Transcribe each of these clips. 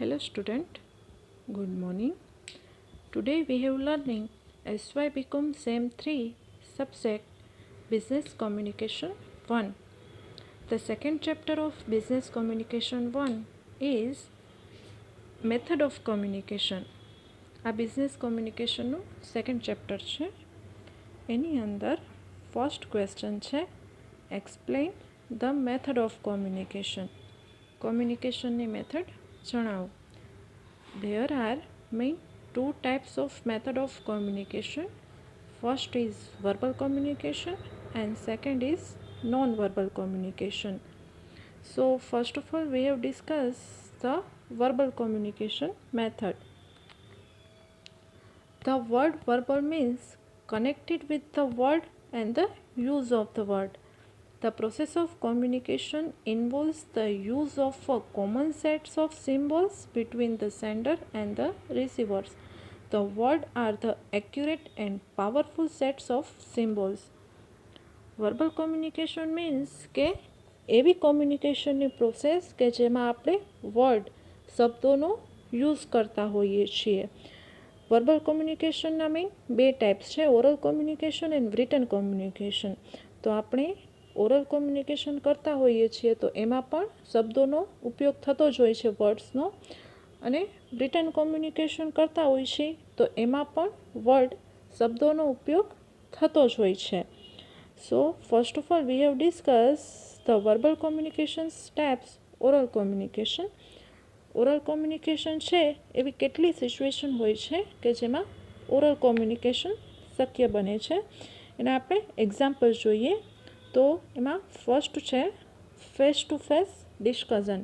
Hello student, good morning. Today we have learning SY BCom SEM 3 subject Business Communication 1. The second chapter of Business Communication 1 is Method of Communication. આ business કોમ્યુનિકેશનનું second chapter છે. એની અંદર first question છે explain the method of communication. કોમ્યુનિકેશનની method જણાવો. There are main two types of method of communication. First is verbal communication and second is non-verbal communication. So first of all we have discussed the verbal communication method. The word verbal means connected with the word and the use of the word. The process of communication involves the use of a common sets of symbols between the sender and the receivers. The words are the accurate and powerful sets of symbols. Verbal communication means કે એવી કોમ્યુનિકેશનની process કે જેમાં આપણે word શબ્દોનો use કરતા હોઈએ છીએ. Verbal કોમ્યુનિકેશનના મેઇન બે ટાઈપ્સ છે, oral communication and return communication. તો આપણે ઓરલ કોમ્યુનિકેશન કરતા હોઈએ છીએ તો એમાં પણ શબ્દોનો ઉપયોગ થતો જ હોય છે, વર્ડ્સનો, અને રિટન કોમ્યુનિકેશન કરતા હોય છે તો એમાં પણ વર્ડ શબ્દોનો ઉપયોગ થતો જ હોય છે. So first of all we have discuss the verbal communication steps oral communication. Oral communication છે એવી કેટલી સિચ્યુએશન હોય છે કે જેમાં ઓરલ કોમ્યુનિકેશન શક્ય બને છે. એના આપણે એક્ઝામ્પલ જોઈએ તો એમાં ફર્સ્ટ છે ફેસ ટુ ફેસ ડિસ્કશન.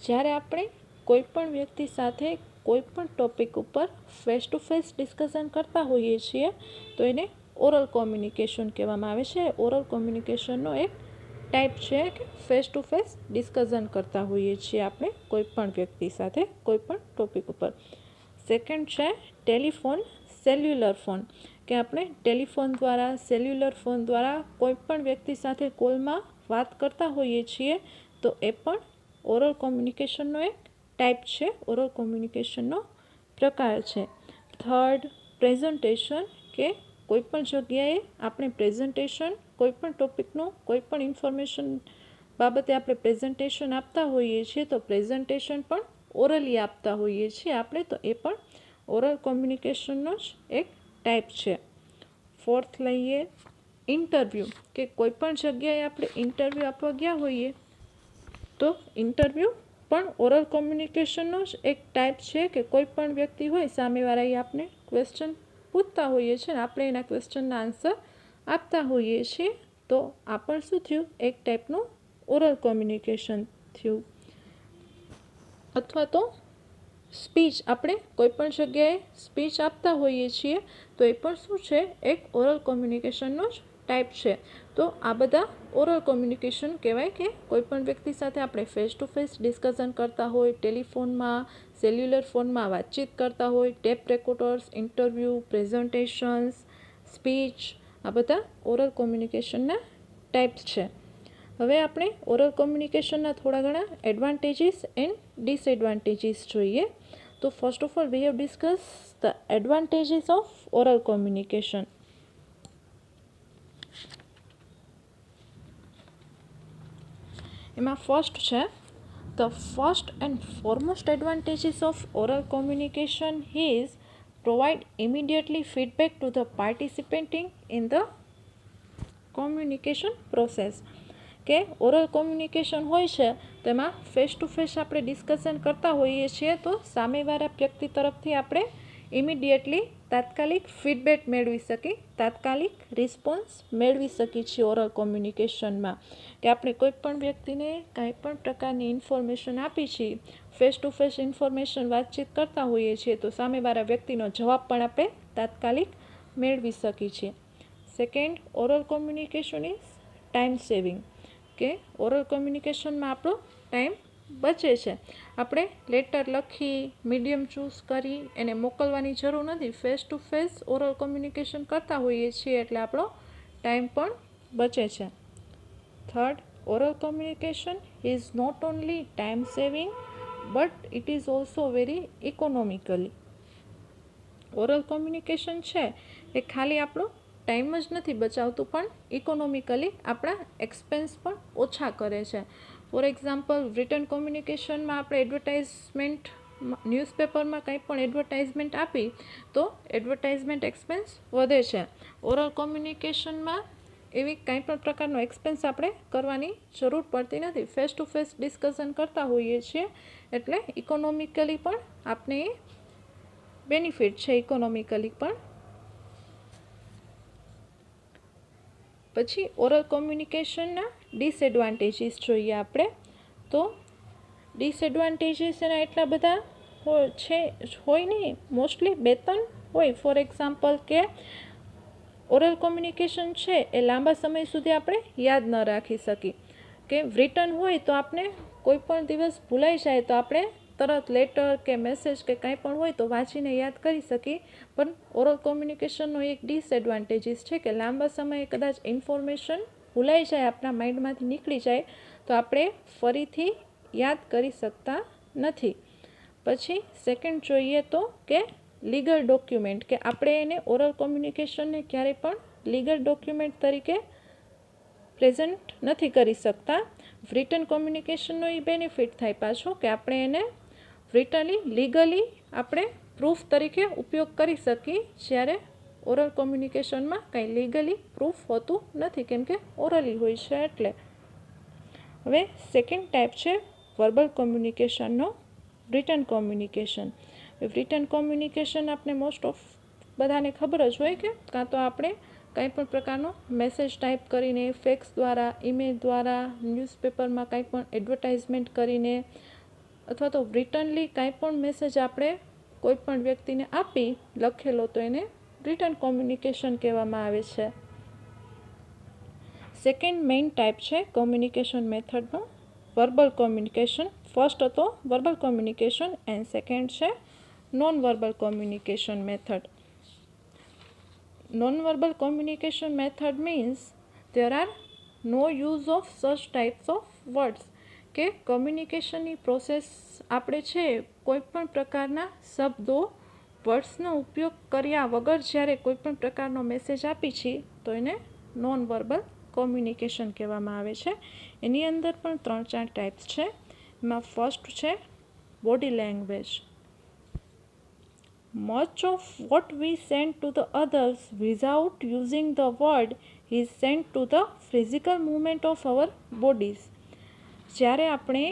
જ્યારે આપણે કોઈપણ વ્યક્તિ સાથે કોઈપણ ટૉપિક ઉપર ફેસ ટુ ફેસ ડિસ્કશન કરતા હોઈએ છીએ તો એને ઓરલ કોમ્યુનિકેશન કહેવામાં આવે છે. ઓરલ કોમ્યુનિકેશનનો એક ટાઈપ છે કે ફેસ ટુ ફેસ ડિસ્કશન કરતા હોઈએ છીએ આપણે કોઈપણ વ્યક્તિ સાથે કોઈપણ ટૉપિક ઉપર. સેકન્ડ છે ટેલિફોન સેલ્યુલર ફોન, કે આપણે ટેલિફોન દ્વારા સેલ્યુલર ફોન દ્વારા કોઈપણ વ્યક્તિ સાથે કોલમાં વાત કરતા હોઈએ છીએ તો એ પણ ઓરલ કોમ્યુનિકેશનનો એક ટાઈપ છે, ઓરલ કોમ્યુનિકેશનનો પ્રકાર છે. થર્ડ પ્રેઝન્ટેશન, કે કોઈપણ જગ્યાએ આપણે પ્રેઝન્ટેશન કોઈપણ ટૉપિકનું કોઈપણ ઇન્ફોર્મેશન બાબતે આપણે પ્રેઝન્ટેશન આપતા હોઈએ છીએ તો પ્રેઝન્ટેશન પણ ઓરલી આપતા હોઈએ છીએ આપણે તો એ પણ ઓરલ કોમ્યુનિકેશનનો જ એક ટાઈપ છે. ફોર્થ લઈએ ઇન્ટરવ્યૂ, કે કોઈપણ જગ્યાએ આપણે ઇન્ટરવ્યૂ આપવા ગયા હોઈએ તો ઇન્ટરવ્યૂ પણ ઓરલ કોમ્યુનિકેશનનો જ એક ટાઈપ છે, કે કોઈપણ વ્યક્તિ હોય સામેવાળા એ આપણે ક્વેશ્ચન પૂછતા હોઈએ છીએ અને આપણે એના ક્વેશ્ચનના આન્સર આપતા હોઈએ છીએ તો આ પણ શું થયું, એક ટાઈપનું ઓરલ કોમ્યુનિકેશન થયું. અથવા તો સ્પીચ, આપણે કોઈપણ જગ્યાએ સ્પીચ આપતા હોઈએ છીએ તો એ પણ શું છે, એક ઓરલ કોમ્યુનિકેશનનો જ ટાઈપ છે. તો આ બધા ઓરલ કોમ્યુનિકેશન કહેવાય, કે કોઈપણ વ્યક્તિ સાથે આપણે ફેસ ટુ ફેસ ડિસ્કશન કરતા હોય, ટેલિફોનમાં સેલ્યુલર ફોનમાં વાતચીત કરતા હોય, ટેપ રેકોર્ડર્સ, ઇન્ટરવ્યૂ, પ્રેઝન્ટેશન્સ, સ્પીચ, આ બધા ઓરલ કોમ્યુનિકેશનના ટાઈપ્સ છે. હવે આપણે ઓરલ કોમ્યુનિકેશનના થોડા ઘણા એડવાન્ટેજીસ એન્ડ ડિસએડવાન્ટેજીસ જોઈએ. તો first of all we have discuss the advantages of oral communication. એમાં ફર્સ્ટ છે the first and foremost advantages of oral communication is provide immediately feedback to the participating in the communication process. કે oral communication હોય છે તેમાં face to face આપણે discussion કરતા હોઈએ છીએ તો સામેવાળા વ્યક્તિ તરફથી આપણે ઇમિડિયેટલી તાત્કાલિક ફીડબેક મેળવી શકીએ, તાત્કાલિક રિસ્પોન્સ મેળવી શકીએ છીએ ઓરલ કોમ્યુનિકેશનમાં. કે આપણે કોઈપણ વ્યક્તિને કાંઈ પણ પ્રકારની ઇન્ફોર્મેશન આપી છીએ, ફેસ ટુ ફેસ ઇન્ફોર્મેશન વાતચીત કરતા હોઈએ છીએ તો સામેવાળા વ્યક્તિનો જવાબ પણ આપણે તાત્કાલિક મેળવી શકીએ છીએ. Second, oral communication is time saving, કે ઓરલ કોમ્યુનિકેશનમાં આપણો ટાઈમ બચે છે. આપણે લેટર લખી મીડિયમ ચૂઝ કરી એને મોકલવાની જરૂર નથી, face to face oral communication કરતા હોઈએ છીએ એટલે આપણો ટાઈમ પણ બચે છે. Third, oral communication is not only time saving but it is also very economically. Oral communication છે એ ખાલી આપણો ટાઈમ જ નથી બચાવતું, પણ ઇકોનોમિકલી આપણા એક્સપેન્સ પણ ઓછા કરે છે. ફોર એક્ઝામ્પલ, રિટન કોમ્યુનિકેશનમાં આપણે એડવર્ટાઇઝમેન્ટ, ન્યૂઝપેપરમાં કંઈ પણ એડવર્ટાઇઝમેન્ટ આપી તો એડવર્ટાઇઝમેન્ટ એક્સપેન્સ વધે છે. ઓરલ કોમ્યુનિકેશનમાં એવી કંઈ પણ પ્રકારનો એક્સપેન્સ આપણે કરવાની જરૂર પડતી નથી. ફેસ ટુ ફેસ ડિસ્કશન કરતા હોઈએ છીએ, એટલે ઇકોનોમિકલી પણ આપણે એ બેનિફિટ છે ઇકોનોમિકલી પણ. પછી ઓરલ કોમ્યુનિકેશનના ડિસએડવાન્ટેજીસ જોઈએ આપણે. તો ડિસએડવાન્ટેજીસ એના એટલા બધા હોય નહીં, મોસ્ટલી 2-3 હોય. ફોર એક્ઝામ્પલ કે ઓરલ કોમ્યુનિકેશન છે એ લાંબા સમય સુધી આપણે યાદ ન રાખી શકીએ. કે રિટન હોય તો આપણે કોઈ પણ દિવસ ભૂલાઈ જાય તો આપણે તરત લેટર કે મેસેજ કે કાંઈ પણ હોય તો વાંચીને યાદ કરી શકીએ. પણ ઓરલ કોમ્યુનિકેશનનો એક ડિસએડવાન્ટેજીસ છે કે લાંબા સમયે કદાચ ઇન્ફોર્મેશન ભૂલાઈ જાય, આપણા માઇન્ડમાંથી નીકળી જાય તો આપણે ફરીથી યાદ કરી શકતા નથી. પછી સેકન્ડ જોઈએ તો કે લીગલ ડોક્યુમેન્ટ, કે આપણે એને ઓરલ કોમ્યુનિકેશનને ક્યારેય પણ લીગલ ડોક્યુમેન્ટ તરીકે પ્રેઝન્ટ નથી કરી શકતા. રિટન કોમ્યુનિકેશનનો એ બેનિફિટ થાય પાછો કે આપણે એને રિટનલી લીગલી આપણે પ્રૂફ તરીકે ઉપયોગ કરી શકીએ, જ્યારે ઓરલ કોમ્યુનિકેશનમાં કંઈ લીગલી પ્રૂફ હોતું નથી, કેમ કે ઓરલી હોય છે એટલે. હવે સેકન્ડ ટાઈપ છે વર્બલ કોમ્યુનિકેશનનો, રિટન કોમ્યુનિકેશન. રિટન કોમ્યુનિકેશન આપણે મોસ્ટ ઓફ બધાને ખબર જ હોય કે કાં તો આપણે કંઈ પણ પ્રકારનો મેસેજ ટાઈપ કરીને, ફેક્સ દ્વારા, ઈમેલ દ્વારા, ન્યૂઝપેપરમાં કંઈ પણ એડવર્ટાઇઝમેન્ટ કરીને, અથવા તો રિટનલી કાંઈ પણ મેસેજ આપણે કોઈ પણ વ્યક્તિને આપી લખેલો તો એને રિટન કોમ્યુનિકેશન કહેવામાં આવે છે. સેકન્ડ મેઇન ટાઈપ છે કોમ્યુનિકેશન મેથડનો વર્બલ કોમ્યુનિકેશન. ફર્સ્ટ હતો વર્બલ કોમ્યુનિકેશન એન્ડ સેકન્ડ છે non verbal communication method. Non-verbal communication method means there are no use of such types of words. કે કમ્યુનિકેશનની પ્રોસેસ આપણે છે કોઈ પણ પ્રકારના શબ્દો, વર્ડ્સનો ઉપયોગ કર્યા વગર જ્યારે કોઈ પણ પ્રકારનો મેસેજ આપી છીએ તો એને નોન વર્બલ કોમ્યુનિકેશન કહેવામાં આવે છે. એની અંદર પણ 3-4 ટાઈપ્સ છે. એમાં ફર્સ્ટ છે body language. Much of what we send to the others without using the word is sent to the physical movement of our bodies. જ્યારે આપણે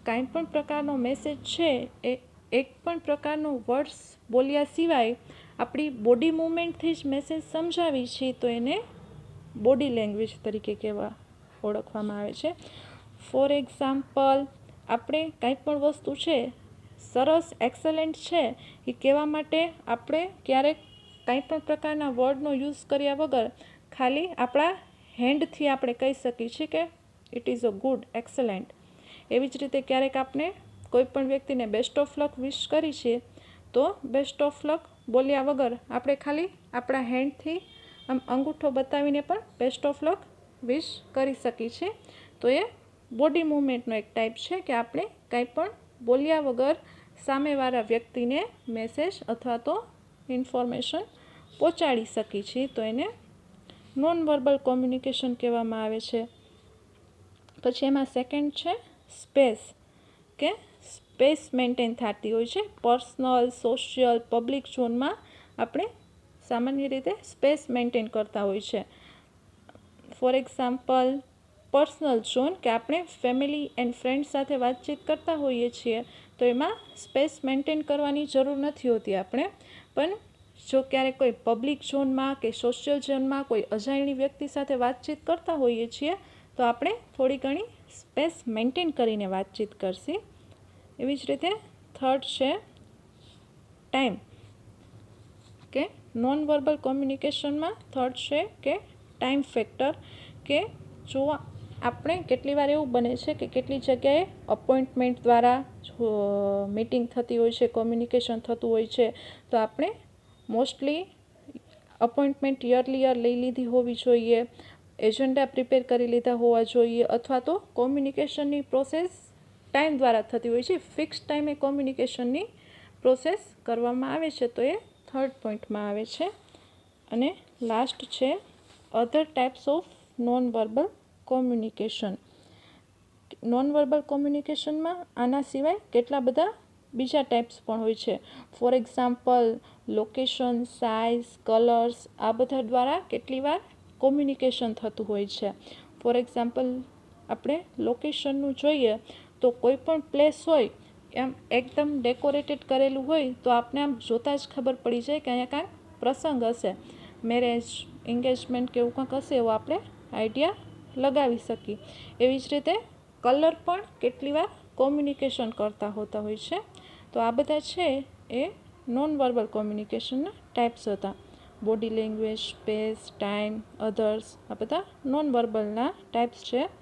કાંઈ પણ પ્રકારનો મેસેજ છે એ એક પણ પ્રકારનો વર્ડ્સ બોલ્યા સિવાય આપણી બોડી મૂવમેન્ટથી જ મેસેજ સમજાવી છીએ તો એને બોડી લેંગ્વેજ તરીકે ઓળખવામાં આવે છે. ફોર એક્ઝામ્પલ, આપણે કાંઈ પણ વસ્તુ છે સરસ, એક્સલન્ટ છે એ કહેવા માટે આપણે ક્યારેક કંઈ પણ પ્રકારના વર્ડનો યુઝ કર્યા વગર ખાલી આપણા હેન્ડથી આપણે કહી શકીએ છીએ કે it is a good, excellent. એવી જ રીતે ક્યારેક આપણે કોઈ પણ વ્યક્તિને બેસ્ટ ઓફ લક વિશ કરી છે તો બેસ્ટ ઓફ લક બોલ્યા વગર આપણે ખાલી આપણા હેન્ડથી આમ અંગૂઠો બતાવીને પણ બેસ્ટ ઓફ લક વિશ કરી શકીએ છીએ. તો એ બોડી મૂવમેન્ટનો એક ટાઈપ છે કે આપણે કંઈ પણ બોલ્યા વગર સામેવાળા વ્યક્તિને મેસેજ અથવા તો ઇન્ફોર્મેશન પહોંચાડી શકીએ છીએ તો એને નોન વર્બલ કોમ્યુનિકેશન કહેવામાં આવે છે. પછી એમાં સેકન્ડ છે સ્પેસ, કે સ્પેસ મેન્ટેન થતી હોય છે. પર્સનલ, સોશિયલ, પબ્લિક ઝોનમાં આપણે સામાન્ય રીતે સ્પેસ મેન્ટેન કરતા હોય છે. ફોર એક્ઝામ્પલ, પર્સનલ ઝોન, કે આપણે ફેમિલી એન્ડ ફ્રેન્ડ સાથે વાતચીત કરતા હોઈએ છીએ તો એમાં સ્પેસ મેન્ટેન કરવાની જરૂર નથી હોતી આપણે. પણ જો ક્યારેક કોઈ પબ્લિક ઝોનમાં કે સોશિયલ ઝોનમાં કોઈ અજાણી વ્યક્તિ સાથે વાતચીત કરતા હોઈએ છીએ તો આપણે થોડી ઘણી સ્પેસ મેન્ટેન કરીને વાતચીત કરશી. એવી જ રીતે થર્ડ છે ટાઈમ, કે નોન વર્બલ કોમ્યુનિકેશનમાં થર્ડ છે કે ટાઈમ ફેક્ટર. કે જો આપણે કેટલી વાર એવું બને છે કે કેટલી જગ્યાએ અપોઇન્ટમેન્ટ દ્વારા મીટિંગ થતી હોય છે, કોમ્યુનિકેશન થતું હોય છે તો આપણે મોસ્ટલી અપોઇન્ટમેન્ટ યર લઈ લીધી હોવી જોઈએ, એજન્ડા પ્રિપેર કરી લીધા હોવા જોઈએ, અથવા તો કોમ્યુનિકેશનની પ્રોસેસ ટાઈમ દ્વારા થતી હોય છે, ફિક્સ ટાઈમે કોમ્યુનિકેશનની પ્રોસેસ કરવામાં આવે છે, તો એ થર્ડ પોઈન્ટમાં આવે છે. અને લાસ્ટ છે other types of non verbal communication. Non verbal કોમ્યુનિકેશનમાં આના સિવાય કેટલા બધા બીજા ટાઈપ્સ પણ હોય છે. For example location, size, colours, આ બધા દ્વારા કેટલી વાર કોમ્યુનિકેશન થતું હોય છે. ફોર એક્ઝામ્પલ આપણે લોકેશનનું જોઈએ તો કોઈ પણ પ્લેસ હોય એમ એકદમ ડેકોરેટેડ કરેલું હોય તો આપણે આમ જોતાં જ ખબર પડી જાય કે અહીંયા કાંઈ પ્રસંગ હશે, મેરેજ, એન્ગેજમેન્ટ કે એવું કાંઈક હશે, એવો આપણે આઈડિયા લગાવી શકીએ. એવી જ રીતે કલર પણ કેટલી વાર કોમ્યુનિકેશન કરતા હોતા હોય છે. તો આ બધા છે એ નોન વર્બલ કોમ્યુનિકેશનના ટાઈપ્સ હતા. Body language, space, time, others, આ બધા નોન વર્બલના ટાઈપ્સ છે.